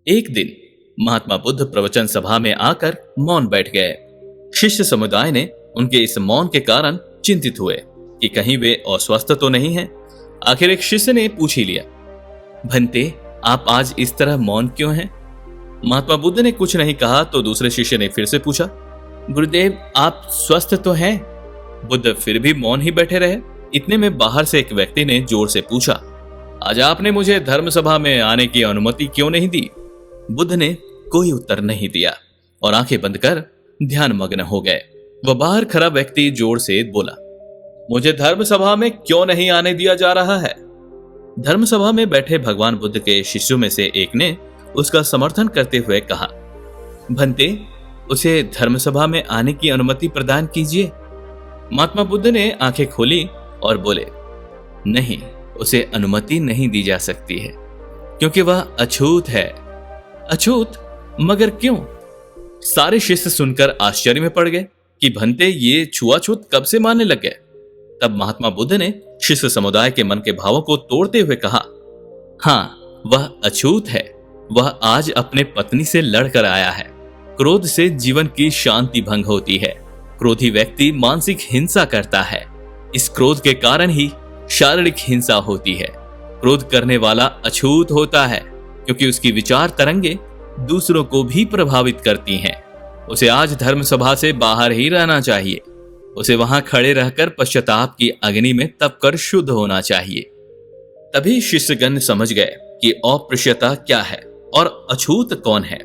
एक दिन महात्मा बुद्ध प्रवचन सभा में आकर मौन बैठ गए। शिष्य समुदाय ने उनके इस मौन के कारण चिंतित हुए कि कहीं वे अस्वस्थ तो नहीं हैं। आखिर एक शिष्य ने पूछ ही लिया, भंते, आप आज इस तरह मौन क्यों हैं? महात्मा बुद्ध ने कुछ नहीं कहा तो दूसरे शिष्य ने फिर से पूछा, गुरुदेव, आप स्वस्थ तो हैं? बुद्ध फिर भी मौन ही बैठे रहे। इतने में बाहर से एक व्यक्ति ने जोर से पूछा, आज आपने मुझे धर्म सभा में आने की अनुमति क्यों नहीं दी? बुद्ध ने कोई उत्तर नहीं दिया और आंखें बंद कर ध्यान मग्न हो गए। वह बाहर खड़ा व्यक्ति जोर से बोला, मुझे धर्म सभा में क्यों नहीं आने दिया जा रहा है? धर्म सभा में बैठे भगवान बुद्ध के शिष्यों में से एक ने उसका समर्थन करते हुए कहा, भंते, उसे धर्म सभा में आने की अनुमति प्रदान कीजिए। महात्मा बुद्ध ने आंखें खोली और बोले, नहीं, उसे अनुमति नहीं दी जा सकती है क्योंकि वह अछूत है। अछूत? मगर क्यों? सारे शिष्य सुनकर आश्चर्य में पड़ गए कि भंते, ये छुआछूत कब से मानने लग गए? तब महात्मा बुद्ध ने शिष्य समुदाय के मन के भावों को तोड़ते हुए कहा, हाँ, वह अछूत है। वह आज अपने पत्नी से लड़कर आया है। क्रोध से जीवन की शांति भंग होती है। क्रोधी व्यक्ति मानसिक हिंसा करता है। इस क्रोध के कारण ही शारीरिक हिंसा होती है। क्रोध करने वाला अछूत होता है क्योंकि उसकी विचार तरंगे दूसरों को भी प्रभावित करती हैं। उसे आज धर्म सभा से बाहर ही रहना चाहिए। उसे वहां खड़े रहकर पश्चाताप की अग्नि में तपकर शुद्ध होना चाहिए। तभी शिष्यगण समझ गए कि अप्रश्यता क्या है और अछूत कौन है।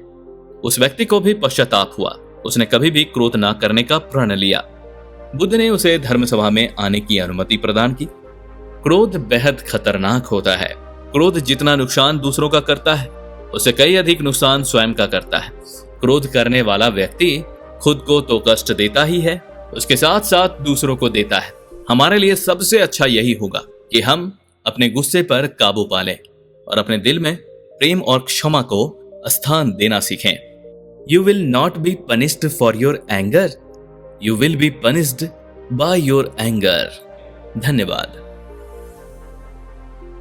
उस व्यक्ति को भी पश्चाताप हुआ। उसने कभी भी क्रोध न करने का प्रण लिया। बुद्ध ने उसे धर्म सभा में आने की अनुमति प्रदान की। क्रोध बेहद खतरनाक होता है। क्रोध जितना नुकसान दूसरों का करता है, उससे कई अधिक नुकसान स्वयं का करता है। क्रोध करने वाला व्यक्ति खुद को तो कष्ट देता ही है, उसके साथ साथ दूसरों को देता है। हमारे लिए सबसे अच्छा यही होगा कि हम अपने गुस्से पर काबू पा लें और अपने दिल में प्रेम और क्षमा को स्थान देना सीखें। You will not be punished for your anger. You will be punished by your anger. धन्यवाद।